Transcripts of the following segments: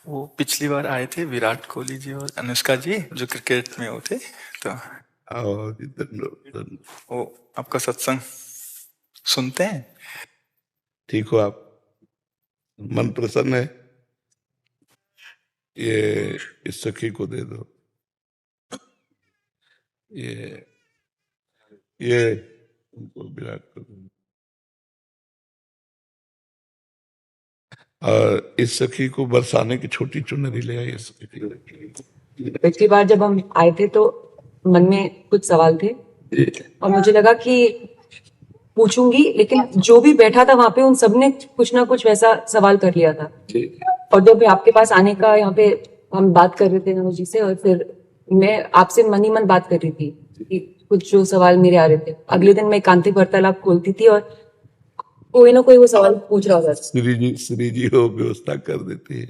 वो पिछली बार आए थे विराट कोहली जी और अनुष्का जी, जो क्रिकेट में वो थे, तो और इधर वो आपका सत्संग सुनते हैं। ठीक हो आप? मन प्रसन्न है? ये इस सखी को दे दो। ये उनको विराट को दो। और इस सखी को बरसाने की छोटी चुनरी ले आई। पिछली बार जब हम आए थे तो मन में कुछ सवाल थे और मुझे लगा कि पूछूंगी, लेकिन जो भी बैठा था वहां पे उन सब ने कुछ ना कुछ वैसा सवाल कर लिया था। और जब आपके पास आने का यहाँ पे हम बात कर रहे थे नमो जी से, और फिर मैं आपसे मन ही मन बात कर रही थी कि कुछ जो सवाल मेरे आ रहे थे। अगले दिन मैं एकांतिक वार्तालाप खोलती थी और कोई ना कोई वो सवाल पूछ रहा था। श्री जी हो व्यवस्था कर देती है।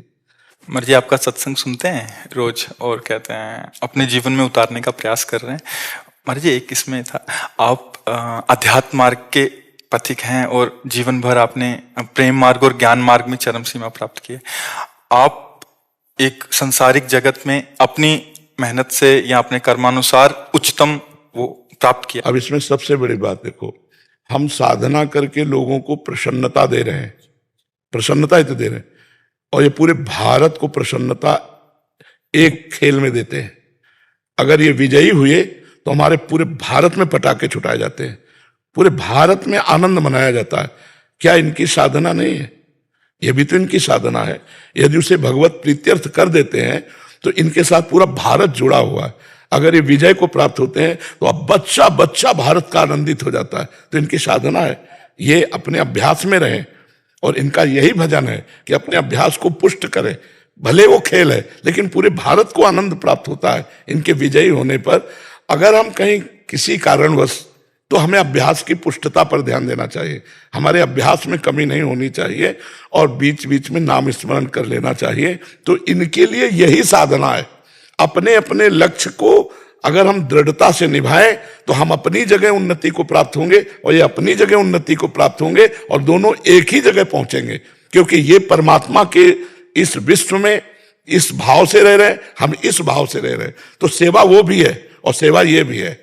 मर्जी आपका सत्संग सुनते हैं रोज और कहते हैं अपने जीवन में उतारने का प्रयास कर रहे हैं। मर्जी एक इसमें था, आप अध्यात्म मार्ग के पथिक हैं और जीवन भर आपने प्रेम मार्ग और ज्ञान मार्ग में चरम सीमा प्राप्त की है। आप एक संसारिक जगत में अपनी मेहनत से या अपने कर्मानुसार उच्चतम वो प्राप्त किया। अब इसमें सबसे बड़ी बात देखो, हम साधना करके लोगों को प्रसन्नता दे रहे हैं, प्रसन्नता ही तो दे रहे हैं, और ये पूरे भारत को प्रसन्नता एक खेल में देते हैं। अगर ये विजयी हुए तो हमारे पूरे भारत में पटाखे छुटाए जाते हैं, पूरे भारत में आनंद मनाया जाता है। क्या इनकी साधना नहीं है? यह भी तो इनकी साधना है। यदि उसे भगवत प्रीत्यर्थ कर देते हैं तो इनके साथ पूरा भारत जुड़ा हुआ है। अगर ये विजय को प्राप्त होते हैं तो अब बच्चा बच्चा भारत का आनंदित हो जाता है। तो इनकी साधना है, ये अपने अभ्यास में रहें, और इनका यही भजन है कि अपने अभ्यास को पुष्ट करें। भले वो खेल है, लेकिन पूरे भारत को आनंद प्राप्त होता है इनके विजयी होने पर। अगर हम कहीं किसी कारणवश, तो हमें अभ्यास की पुष्टता पर ध्यान देना चाहिए। हमारे अभ्यास में कमी नहीं होनी चाहिए और बीच बीच में नाम स्मरण कर लेना चाहिए। तो इनके लिए यही साधना है। अपने अपने लक्ष्य को अगर हम दृढ़ता से निभाएं तो हम अपनी जगह उन्नति को प्राप्त होंगे और ये अपनी जगह उन्नति को प्राप्त होंगे, और दोनों एक ही जगह पहुंचेंगे। क्योंकि ये परमात्मा के इस विश्व में इस भाव से रह रहे हैं, हम इस भाव से रह रहे हैं। तो सेवा वो भी है और सेवा ये भी है।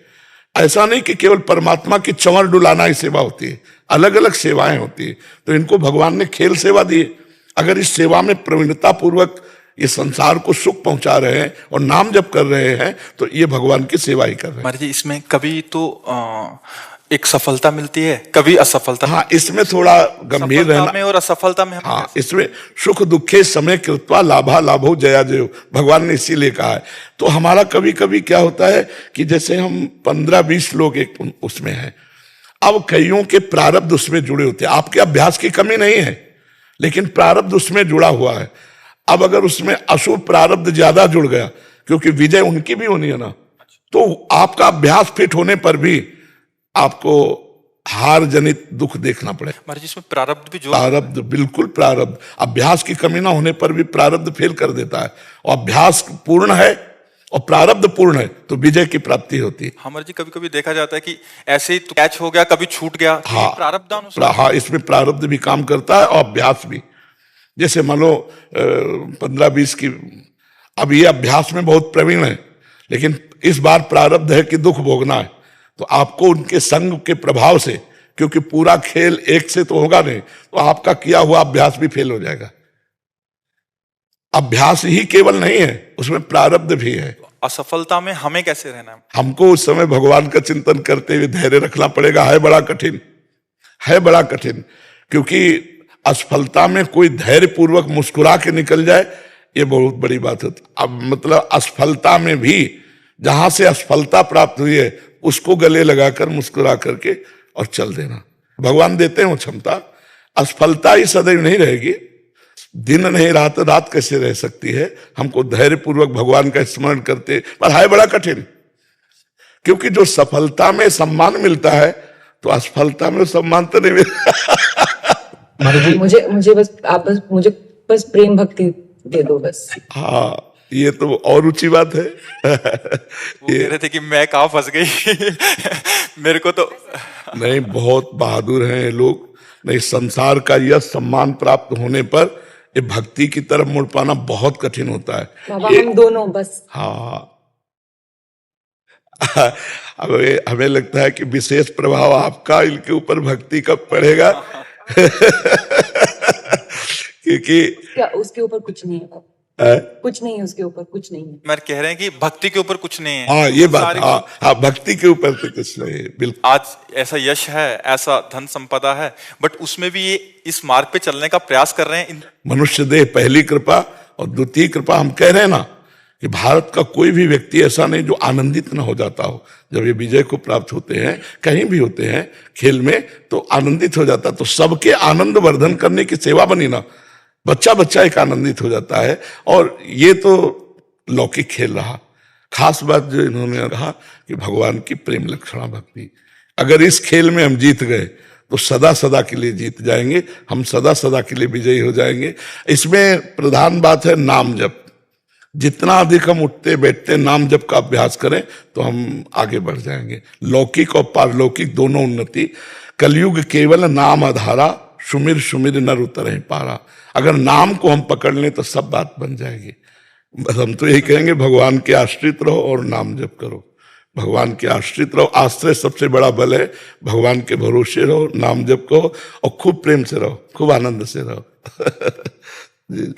ऐसा नहीं कि केवल परमात्मा की चंवर डुलाना ही सेवा होती है, अलग अलग सेवाएं होती है। तो इनको भगवान ने खेल सेवा दी है। अगर इस सेवा में प्रवीणता पूर्वक ये संसार को सुख पहुंचा रहे हैं और नाम जप कर रहे हैं, तो ये भगवान की सेवा ही कर रहे हैं। महाराज, इसमें कभी तो एक सफलता मिलती है, कभी असफलता। हाँ, इसमें थोड़ा गंभीर रहना में और असफलता में। हाँ, इसमें सुख दुखे समय कृत्वा लाभा लाभो जया जयो, भगवान ने इसीलिए कहा है। तो हमारा कभी कभी क्या होता है कि जैसे हम 15-20 लोग एक उसमें हैं, अब कईयों के प्रारब्ध उसमें जुड़े होते हैं। आपके अभ्यास की कमी नहीं है, लेकिन प्रारब्ध उसमें जुड़ा हुआ है। अब अगर उसमें अशुभ प्रारब्ध ज्यादा जुड़ गया, क्योंकि विजय उनकी भी होनी है ना, तो आपका अभ्यास फिट होने पर भी आपको हार जनित दुख देखना पड़ेगा। महाराज, इसमें प्रारब्ध भी प्रारब्ध, बिल्कुल प्रारब्ध। अभ्यास की कमी ना होने पर भी प्रारब्ध फेल कर देता है, और अभ्यास पूर्ण है और प्रारब्ध पूर्ण है तो विजय की प्राप्ति होती है। हमारे जी कभी कभी देखा जाता है कि ऐसे ही कैच हो गया, कभी छूट गया। हाँ, प्रारब्ध। हाँ, इसमें प्रारब्ध भी काम करता है और अभ्यास भी। जैसे मान लो 15-20 की, अब ये अभ्यास में बहुत प्रवीण है, लेकिन इस बार प्रारब्ध है कि दुख भोगना है, तो आपको उनके संग के प्रभाव से, क्योंकि पूरा खेल एक से तो होगा नहीं, तो आपका किया हुआ अभ्यास भी फेल हो जाएगा। अभ्यास ही केवल नहीं है, उसमें प्रारब्ध भी है। असफलता में हमें कैसे रहना है? हमको उस समय भगवान का चिंतन करते हुए धैर्य रखना पड़ेगा। है बड़ा कठिन, है बड़ा कठिन, क्योंकि असफलता में कोई धैर्य पूर्वक मुस्कुरा के निकल जाए, ये बहुत बड़ी बात होती। अब मतलब असफलता में भी जहां से असफलता प्राप्त हुई है उसको गले लगाकर मुस्कुरा करके और चल देना। भगवान देते हैं वो क्षमता। असफलता ही सदैव नहीं रहेगी, दिन नहीं रात, रात कैसे रह सकती है। हमको धैर्य पूर्वक भगवान का स्मरण करते, पर है बड़ा कठिन, क्योंकि जो सफलता में सम्मान मिलता है तो असफलता में सम्मान तो नहीं मिलता। मुझे बस आप मुझे बस प्रेम भक्ति दे दो बस। हाँ, ये तो और ऊंची बात है। वो कह रहे थे कि मैं कहाँ फंस गई। मेरे को तो नहीं, बहुत बहादुर हैं ये लोग। नहीं, संसार का यह सम्मान प्राप्त होने पर ये भक्ति की तरफ मुड़ पाना बहुत कठिन होता है। बाबा हम दोनों बस। हाँ हमें लगता है कि विशेष प्रभाव आपका इनके ऊपर भक्ति कब पड़ेगा क्योंकि क्या उसके ऊपर कुछ नहीं है, अ, कुछ नहीं है उसके ऊपर, कुछ नहीं है। मैं कह रहे हैं कि भक्ति के ऊपर कुछ नहीं है। हाँ ये बात, सारे हाँ हाँ भक्ति के ऊपर तो कुछ नहीं है, बिल्कुल। आज ऐसा यश है, ऐसा धन संपदा है, बट उसमें भी ये इस मार्ग पे चलने का प्रयास कर रहे हैं। मनुष्य देह पहली कृपा और द्वितीय कृपा। हम कह रहे हैं ना कि भारत का कोई भी व्यक्ति ऐसा नहीं जो आनंदित न हो जाता हो जब ये विजय को प्राप्त होते हैं, कहीं भी होते हैं खेल में, तो आनंदित हो जाता। तो सबके आनंद वर्धन करने की सेवा बनी ना, बच्चा बच्चा एक आनंदित हो जाता है। और ये तो लौकिक खेल रहा। खास बात जो इन्होंने कहा कि भगवान की प्रेम लक्षणा भक्ति, अगर इस खेल में हम जीत गए तो सदा सदा के लिए जीत जाएंगे, हम सदा सदा के लिए विजयी हो जाएंगे। इसमें प्रधान बात है नाम जप। जितना अधिक हम उठते बैठते नाम जप का अभ्यास करें तो हम आगे बढ़ जाएंगे। लौकिक और पारलौकिक दोनों उन्नति। कलयुग केवल नाम आधारा, सुमिर सुमिर नर उतरहि पारा। अगर नाम को हम पकड़ लें तो सब बात बन जाएगी। बस हम तो यही कहेंगे, भगवान के आश्रित रहो और नाम जप करो। भगवान के आश्रित रहो, आश्रय सबसे बड़ा बल है। भगवान के भरोसे रहो, नाम जप करो और खूब प्रेम से रहो, खूब आनंद से रहो जी।